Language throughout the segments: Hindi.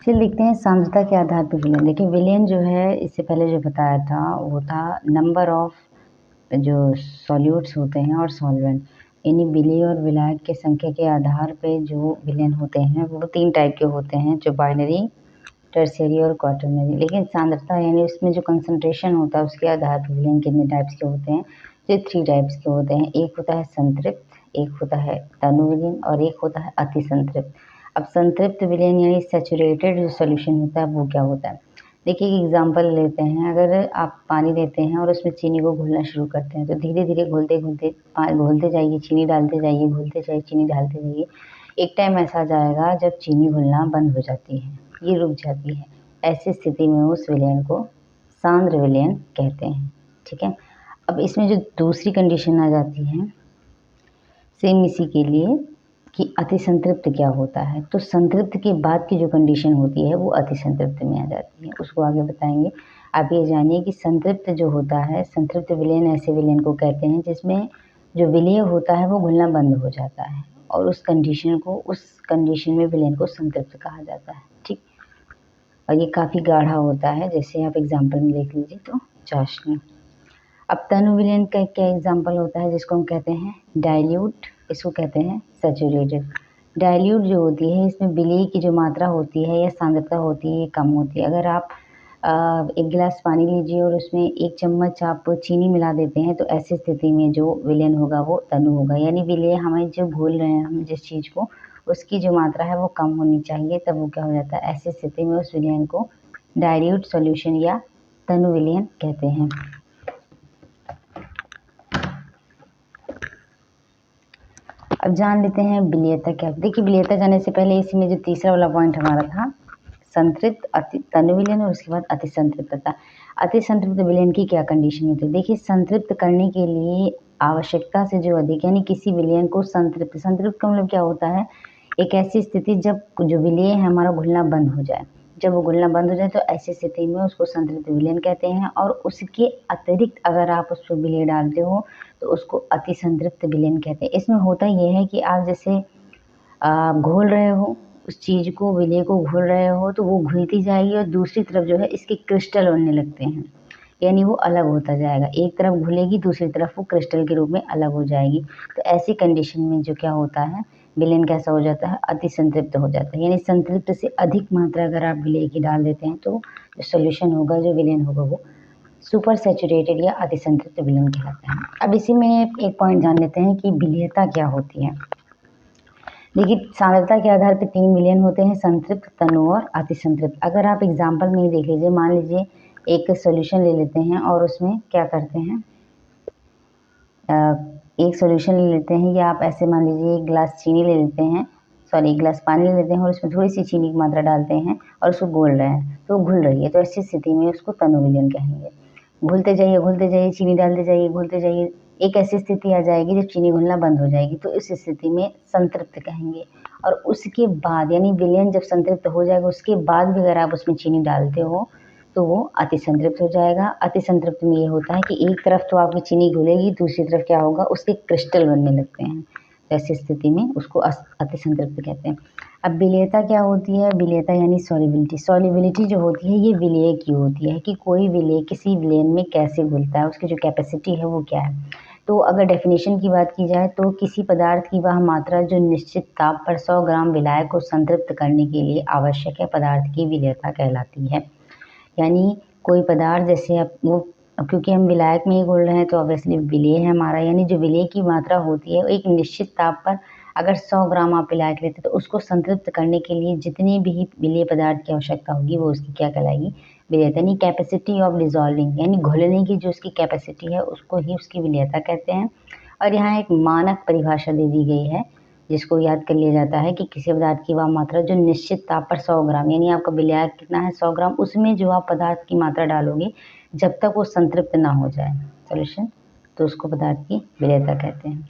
फिर लिखते हैं सांद्रता के आधार पर विलयन। देखिए विलयन जो है इससे पहले जो बताया था वो था नंबर ऑफ जो सॉल्यूट्स होते हैं और सॉल्वेंट, यानी विलेय और विलायक के संख्या के आधार पे जो विलयन होते हैं वो 3 टाइप के होते हैं, जो बाइनरी, टर्शियरी और क्वाटरनरी। लेकिन सांद्रता यानी उसमें जो कंसंट्रेशन होता है उसके आधार पर विलयन कितने टाइप्स के होते हैं, तो 3 टाइप्स के होते हैं। एक होता है संतृप्त, एक होता है तनु विलयन और एक होता है अति संतृप्त। अब संतृप्त विलयन यानी सैचुरेटेड जो सॉल्यूशन होता है वो क्या होता है। देखिए एक एग्जांपल लेते हैं, अगर आप पानी लेते हैं और उसमें चीनी को घोलना शुरू करते हैं तो धीरे धीरे घोलते घोलते घोलते जाइए, चीनी डालते जाइए, घोलते जाइए, चीनी डालते जाइए। एक टाइम ऐसा जाएगा जब चीनी घुलना बंद हो जाती है, ये रुक जाती है। ऐसी स्थिति में उस विलयन को सांद्र विलयन कहते हैं। ठीक है। अब इसमें जो दूसरी कंडीशन आ जाती है सेम इसी के लिए कि अति संतृप्त क्या होता है, तो संतृप्त के बाद की जो कंडीशन होती है वो अति संतृप्त में आ जाती है, उसको आगे बताएंगे। आप ये जानिए कि संतृप्त जो होता है, संतृप्त विलयन ऐसे विलयन को कहते हैं जिसमें जो विलय होता है वो घुलना बंद हो जाता है और उस कंडीशन में विलयन को संतृप्त कहा जाता है। ठीक। और ये काफ़ी गाढ़ा होता है, जैसे आप एग्जाम्पल में देख लीजिए तो चाशनी। अब तनु विलयन का क्या एग्जाम्पल होता है जिसको हम कहते हैं डाइल्यूट, इसको कहते हैं सैचुरेटेड। डाइल्यूट जो होती है इसमें विलय की जो मात्रा होती है या सांद्रता होती है ये कम होती है। अगर आप एक गिलास पानी लीजिए और उसमें 1 चम्मच आप चीनी मिला देते हैं तो ऐसी स्थिति में जो विलयन होगा वो तनु होगा, यानी विलय हमें जो घोल रहे हैं हम जिस चीज़ को, उसकी जो मात्रा है वो कम होनी चाहिए, तब वो क्या हो जाता है, ऐसी स्थिति में उस विलयन को डाइल्यूट सॉल्यूशन या तनु विलयन कहते हैं। अब जान लेते हैं विलेयता क्या। देखिए विलेयता जाने से पहले इसी में जो तीसरा वाला पॉइंट हमारा था संतृप्त, अति तनु विलयन और उसके बाद अति संतृप्तता। अति संतृप्त विलयन की क्या कंडीशन होती है। देखिए संतृप्त करने के लिए आवश्यकता से जो अधिक, यानी किसी विलयन को संतृप्त का मतलब क्या होता है, एक ऐसी स्थिति जब जो विलय है हमारा घुलना बंद हो जाए। जब वो घुलना बंद हो जाए तो ऐसी स्थिति में उसको संतृप्त विलयन कहते हैं, और उसके अतिरिक्त अगर आप उस पर विलय डालते हो तो उसको अति संतृप्त विलयन कहते हैं। इसमें होता ये है कि आप जैसे घोल रहे हो उस चीज़ को, विलय को घोल रहे हो तो वो घुलती जाएगी और दूसरी तरफ जो है इसके क्रिस्टल बनने लगते हैं, यानी वो अलग होता जाएगा। एक तरफ घुलेगी दूसरी तरफ वो क्रिस्टल के रूप में अलग हो जाएगी। तो ऐसी कंडीशन में जो क्या होता है, विलयन कैसा हो जाता है, अति संतृप्त हो जाता है। यानी संतृप्त से अधिक मात्रा अगर आप विलय की डाल देते हैं तो जो सोल्यूशन होगा, जो विलयन होगा वो सुपर सैचुरेटेड या अति संतृप्त विलयन कहलाता है। अब इसी में एक पॉइंट जान लेते हैं कि विलेयता क्या होती है। देखिए सांद्रता के आधार पर 3 विलयन होते हैं, संतृप्त, तनु और अति संतृप्त। अगर आप एग्जाम्पल में ही देख लीजिए, मान लीजिए एक सॉल्यूशन ले लेते हैं और उसमें क्या करते हैं, एक सॉल्यूशन ले लेते हैं या आप ऐसे मान लीजिए एक गिलास चीनी ले लेते हैं, सॉरी एक गिलास पानी ले लेते हैं और उसमें थोड़ी सी चीनी की मात्रा डालते हैं और उसको घोल रहे हैं तो वो घुल रही है, तो ऐसी स्थिति में उसको तनु विलयन कहेंगे। घुलते जाइए, चीनी डालते जाइए, घुलते जाइए, एक ऐसी स्थिति आ जाएगी जब चीनी घुलना बंद हो जाएगी तो इस स्थिति में संतृप्त कहेंगे। और उसके बाद यानी विलयन जब संतृप्त हो जाएगा उसके बाद भी अगर आप उसमें चीनी डालते हो तो वो अति संतृप्त हो जाएगा। अति संतृप्त में ये होता है कि एक तरफ तो आपकी चीनी घुलेगी, दूसरी तरफ क्या होगा, उसके क्रिस्टल बनने लगते हैं। तो ऐसी स्थिति में उसको अति संतृप्त कहते हैं। अब विलेयता क्या होती है। विलेयता यानी सॉल्युबिलिटी। सॉल्युबिलिटी जो होती है ये विलेय की होती है कि कोई विलेय किसी विलयन में कैसे घुलता है, उसकी जो कैपेसिटी है वो क्या है। तो अगर डेफिनेशन की बात की जाए तो किसी पदार्थ की वह मात्रा जो निश्चित ताप पर 100 ग्राम विलायक को संतृप्त करने के लिए आवश्यक है, पदार्थ की विलेयता कहलाती है। यानी कोई पदार्थ जैसे अब वो, क्योंकि हम विलायक में ही घोल रहे हैं तो ऑब्वियसली विलेय है हमारा, यानी जो विलेय की मात्रा होती है एक निश्चित ताप पर अगर 100 ग्राम आप विलायक लेते तो उसको संतृप्त करने के लिए जितनी भी विलेय पदार्थ की आवश्यकता होगी वो उसकी क्या कहलाएगी, विलेयता। यानी कैपेसिटी ऑफ डिजॉल्विंग, यानी घुलने की जो उसकी कैपेसिटी है उसको ही उसकी विलेयता कहते हैं। और यहाँ एक मानक परिभाषा दे दी गई है जिसको याद कर लिया जाता है कि किसी पदार्थ की वह मात्रा जो निश्चित ताप पर 100 ग्राम, यानी आपका विलायक कितना है 100 ग्राम, उसमें जो आप पदार्थ की मात्रा डालोगे जब तक वो संतृप्त ना हो जाए सॉल्यूशन, तो उसको पदार्थ की विलेयता कहते हैं।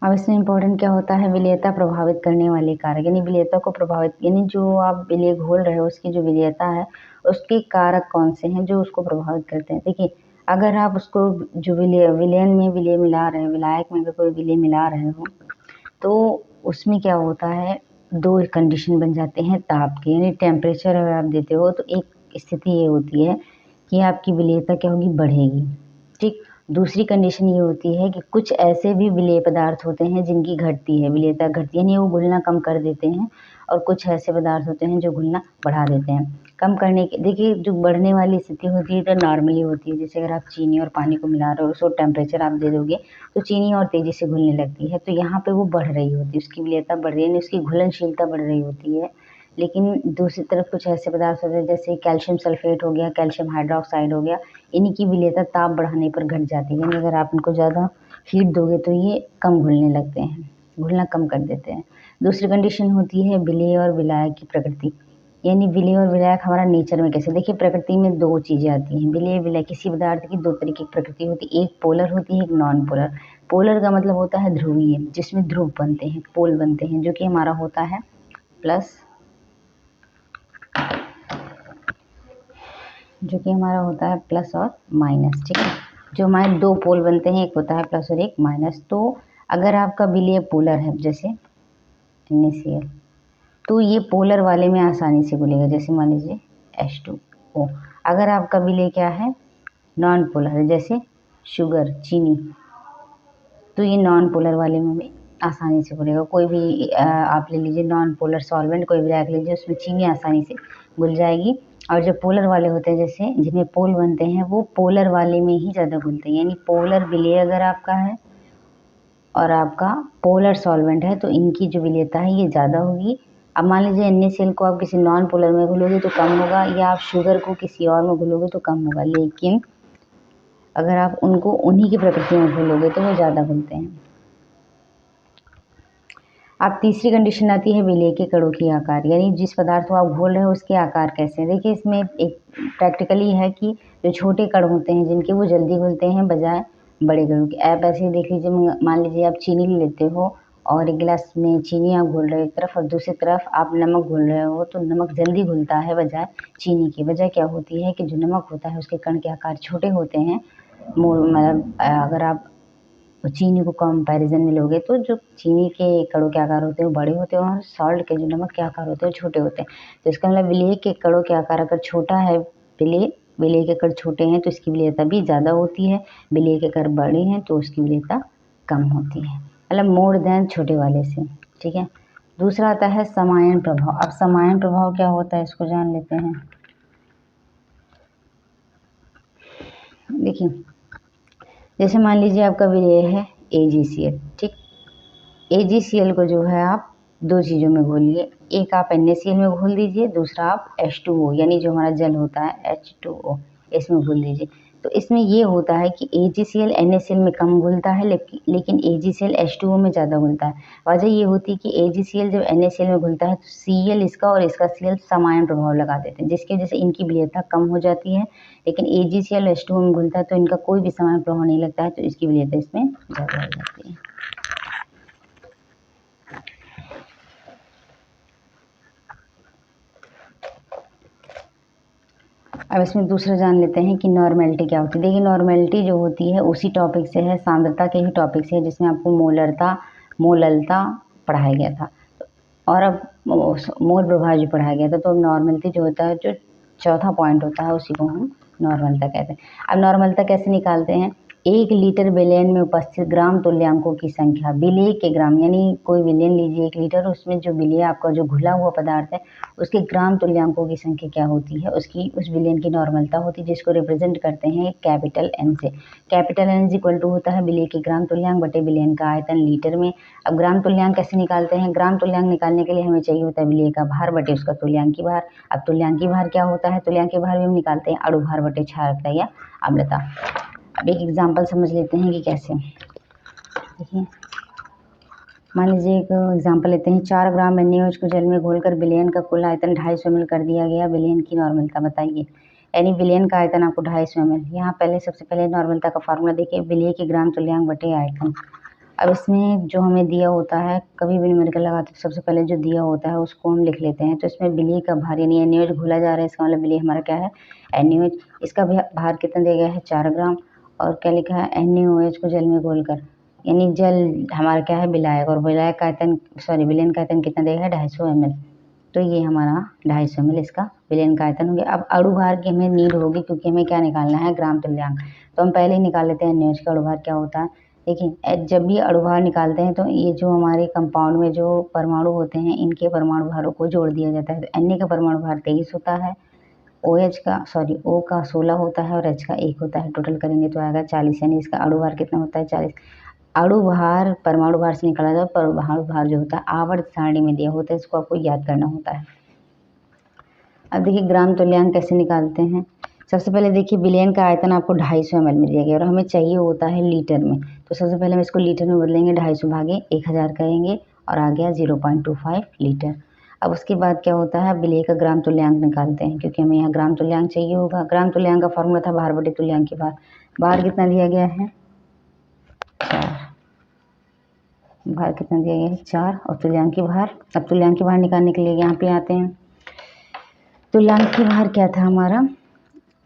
अब इसमें इम्पोर्टेंट क्या होता है, विलेयता प्रभावित करने वाले कारक, यानी विलेयता को प्रभावित, यानी जो आप विलेय घोल रहे हो उसकी जो विलेयता है उसके कारक कौन से हैं जो उसको प्रभावित करते हैं। देखिए अगर आप उसको जो विलयन में विलेय मिला रहे हो, विलायक में अगर कोई विलेय मिला रहे हो तो उसमें क्या होता है, 2 कंडीशन बन जाते हैं ताप के, यानी टेम्परेचर अगर आप देते हो तो एक स्थिति ये होती है कि आपकी विलेयता क्या होगी, बढ़ेगी, ठीक। दूसरी कंडीशन ये होती है कि कुछ ऐसे भी विलेय पदार्थ होते हैं जिनकी घटती है, विलेयता घटती है, यानी वो घुलना कम कर देते हैं, और कुछ ऐसे पदार्थ होते हैं जो घुलना बढ़ा देते हैं। कम करने के देखिए, जो बढ़ने वाली स्थिति होती है तो नॉर्मली होती है, जैसे अगर आप चीनी और पानी को मिला रहे हो, उसको टेम्परेचर आप दे दोगे तो चीनी और तेज़ी से घुलने लगती है, तो यहाँ पे वो बढ़ रही होती है, उसकी विलेयता बढ़ रही है, यानी उसकी घुलनशीलता बढ़ रही होती है। लेकिन दूसरी तरफ कुछ ऐसे पदार्थ होते हैं जैसे कैल्शियम सल्फेट हो गया, कैल्शियम हाइड्रोक्साइड हो गया, इन्हीं की विलेयता ताप बढ़ाने पर घट जाती है, यानी अगर आप इनको ज़्यादा हीट दोगे तो ये कम घुलने लगते हैं, घुलना कम कर देते हैं। दूसरी कंडीशन होती है विलेय और विलायक की प्रकृति, यानी विलेय और विलायक हमारा नेचर में कैसे, देखिए प्रकृति में 2 चीज़ें आती हैं, विलेय विलायक। किसी पदार्थ की 2 तरीके की प्रकृति होती है, एक पोलर होती है, एक नॉन पोलर। पोलर का मतलब होता है ध्रुवीय, जिसमें ध्रुव बनते हैं, पोल बनते हैं, जो कि हमारा होता है प्लस, जो कि हमारा होता है प्लस और माइनस, ठीक है। जो हमारे 2 पोल बनते हैं, एक होता है प्लस और एक माइनस। तो अगर आपका विलेय पोलर है, जैसे NaCl, तो ये पोलर वाले में आसानी से घुलेगा, जैसे मान लीजिए H2O। अगर आपका विलेय क्या है, नॉन पोलर है, जैसे शुगर, चीनी, तो ये नॉन पोलर वाले में भी आसानी से घुलेगा। कोई भी आप ले लीजिए नॉन पोलर सॉल्वेंट, कोई भी रख लीजिए, उसमें चीनी आसानी से घुल जाएगी। और जो पोलर वाले होते हैं, जैसे जिनमें पोल बनते हैं, वो पोलर वाले में ही ज़्यादा घुलते हैं, यानी पोलर विलेय अगर आपका है और आपका पोलर सॉल्वेंट है तो इनकी जो विलेयता है ये ज़्यादा होगी। अब मान लीजिए NaCl को आप किसी नॉन पोलर में घुलोगे तो कम होगा, या आप शुगर को किसी और में घुलोगे तो कम होगा, लेकिन अगर आप उनको उन्हीं की प्रकृति में घुलोगे तो वो ज़्यादा घुलते हैं। अब तीसरी कंडीशन आती है विलेय के कणों की आकार, यानी जिस पदार्थ को आप घोल रहे हो उसके आकार कैसे हैं। देखिए इसमें एक प्रैक्टिकली है कि जो छोटे कण होते हैं जिनके, वो जल्दी घुलते हैं बजाय बड़े कणों के। आप ऐसे ही देख लीजिए, मान लीजिए आप चीनी लेते हो और एक गिलास में चीनी आप घोल रहे हो एक तरफ, और दूसरी तरफ आप नमक घोल रहे हो, तो नमक जल्दी घुलता है बजाय चीनी की। वजह क्या होती है कि जो नमक होता है उसके कण के आकार छोटे होते हैं। मतलब अगर आप चीनी को कंपैरिजन में लोगे तो जो चीनी के कणों के आकार होते हैं वो बड़े होते हैं, और सॉल्ट के, जो नमक के आकार होते हैं, वो छोटे होते हैं। तो इसका मतलब विलेय के कणों के आकार अगर छोटा है, विलेय के कण छोटे हैं तो इसकी विलेयता भी ज़्यादा होती है, विलेय के कण बड़े हैं तो उसकी विलेयता कम होती है, मतलब मोर देन छोटे वाले से, ठीक है। दूसरा आता है समायन प्रभाव। अब समायन प्रभाव क्या होता है इसको जान लेते हैं। देखिए जैसे मान लीजिए आपका विलेय है AgCl, ठीक। AgCl को जो है आप 2 चीज़ों में घोलिए, एक आप NaCl में घोल दीजिए, दूसरा आप H2O, यानी जो हमारा जल होता है H2O, इसमें घोल दीजिए। तो इसमें ये होता है कि AgCl NaCl में कम घुलता है, लेकिन AgCl H2O में ज़्यादा घुलता है। वजह ये होती है कि AgCl जब NaCl में घुलता है तो Cl इसका और इसका Cl समायन प्रभाव लगा देते हैं, जिसकी वजह से इनकी विलेयता कम हो जाती है। लेकिन AgCl H2O में घुलता है तो इनका कोई भी समायन प्रभाव नहीं लगता है, तो इसकी विलेयता इसमें ज़्यादा हो जाती है। अब इसमें दूसरा जान लेते हैं कि नॉर्मेलिटी क्या होती है। देखिए नॉर्मेलिटी जो होती है उसी टॉपिक से है, सांद्रता के ही टॉपिक से है, जिसमें आपको मोललता पढ़ाया गया था, और अब मोल प्रभाव भी पढ़ाया गया था। तो अब नॉर्मेलिटी जो होता है, जो चौथा पॉइंट होता है, उसी को हम नॉर्मलता कहते हैं। अब नॉर्मलता कैसे निकालते हैं, 1 लीटर विलयन में उपस्थित ग्राम तुल्यांकों की संख्या, विलेय के ग्राम, यानी कोई विलयन लीजिए 1 लीटर, उसमें जो विलेय आपका जो घुला हुआ पदार्थ है उसके ग्राम तुल्यांकों की संख्या क्या होती है, उसकी उस विलयन की नॉर्मलता होती है, जिसको रिप्रेजेंट करते हैं कैपिटल N से। कैपिटल N इक्वल टू होता है विलेय के ग्राम तुल्यांक बटे विलयन का आयतन लीटर में। अब ग्राम तुल्यांक कैसे निकालते हैं, ग्राम तुल्यांक निकालने के लिए हमें चाहिए होता है विलेय का भार बटे उसका तुल्यांकी भार। अब तुल्यांकी भार क्या होता है, तुल्यांकी भार भी हम निकालते हैं अणु भार बटे क्षारकता या अम्लता। अब एक एग्जांपल समझ लेते हैं कि कैसे। देखिए मान लीजिए एक एग्जांपल लेते हैं, 4 ग्राम NaOH को जल में घोलकर विलयन का कुल आयतन 250 ml कर दिया गया, विलयन की नॉर्मलता बताइए। यानी विलयन का आयतन आपको 250 ml। यहाँ सबसे पहले नॉर्मलता का फार्मूला देखिए, विलेय के ग्राम तुल्यांक बटे आयतन। अब इसमें जो हमें दिया होता है, कभी भी न्यूमेरिकल लगाते तो सबसे पहले जो दिया होता है उसको हम लिख लेते हैं। तो इसमें विलेय का भार, यानी NaOH घोला जा रहा है, इसका मतलब विलेय हमारा क्या है NaOH। इसका भार कितना दिया गया है 4 ग्राम, और क्या लिखा है NaOH को जल में घोलकर, यानी जल हमारा क्या है विलायक, और विलायक का आयतन विलयन का आयतन कितना देगा 250 ml। तो ये हमारा 250 ml इसका विलयन का आयतन हो गया। अब अणु भार की हमें नीड होगी क्योंकि हमें क्या निकालना है ग्राम तुल्यांक। तो हम पहले ही निकाल लेते हैं NaOH का अणु भार क्या होता है। देखिए जब भी अणु भार निकालते हैं तो ये जो हमारे कंपाउंड में जो परमाणु होते हैं इनके परमाणु भारों को जोड़ दिया जाता है। तो Na का परमाणु भार 23 होता है, O का 16 होता है और H का 1 होता है। टोटल करेंगे तो आएगा 40, यानी इसका अणु भार कितना होता है 40। अणु भार परमाणु भार से निकाला जाए, परमाणु भार जो होता है आवर्त सारणी में दिया होता है, इसको आपको याद करना होता है। अब देखिए ग्राम तुल्यांक कैसे निकालते हैं। सबसे पहले देखिए विलयन का आयतन आपको 250 ml मिल जाएगा और हमें चाहिए होता है लीटर में। तो सबसे पहले हम इसको लीटर में बदलेंगे, 250 भागे 1000 करेंगे और आ गया 0.25 लीटर। अब उसके बाद क्या होता है विलेय का ग्राम तुल्यांक निकालते हैं क्योंकि हमें यहाँ ग्राम तुल्यांक चाहिए होगा। ग्राम तुल्यांक का फॉर्मूला था भार बटे तुल्यांक की भार। भार कितना दिया गया है 4, भार कितना दिया गया है 4 और तुल्यांक की भार। अब तुल्यांक की भार निकालने के लिए यहाँ पे आते हैं। तुल्यांक की भार क्या था हमारा,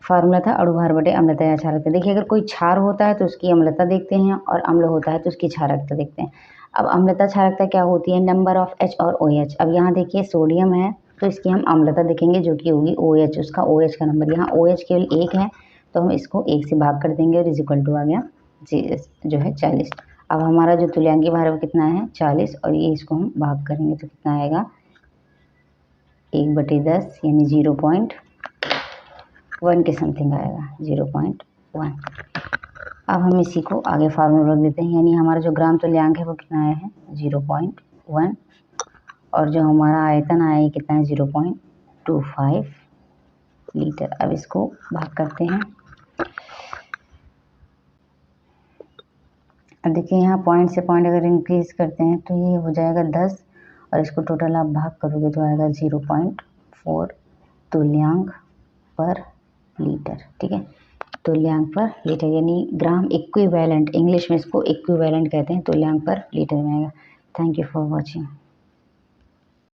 फार्मूला था अणु भार बटे अम्लता या क्षारकता। देखिए अगर कोई क्षार होता है तो उसकी अम्लता देखते हैं और अम्ल होता है तो उसकी क्षारकता देखते हैं। अब अम्लता क्षारकता क्या होती है, नंबर ऑफ H और OH। अब यहाँ देखिए सोडियम है तो इसकी हम अम्लता देखेंगे जो कि होगी OH, उसका OH का नंबर। यहाँ OH केवल 1 है तो हम इसको 1 से भाग कर देंगे और इक्वल टू आ गया जो है 40। अब हमारा जो तुल्यांकी भार वो कितना है 40 और ये इसको हम भाग करेंगे तो कितना आएगा 1/10 यानी 0.1 के समथिंग आएगा 0.1। अब हम इसी को आगे फार्मूला रख देते हैं, यानी हमारा जो ग्राम तुल्यांक है वो कितना आया है 0.1 और जो हमारा आयतन आया है कितना है 0.25 लीटर। अब इसको भाग करते हैं। अब देखिए यहाँ पॉइंट से पॉइंट अगर इंक्रीज करते हैं तो ये हो जाएगा 10 और इसको टोटल आप भाग करोगे तो आएगा 0.4 तुल्यांक पर लीटर। ठीक है, तुल्यांक पर लीटर यानी ग्राम इक्विवेलेंट, इंग्लिश में इसको इक्विवेलेंट कहते हैं, तुल्यांक पर लीटर में आएगा। Thank you for watching.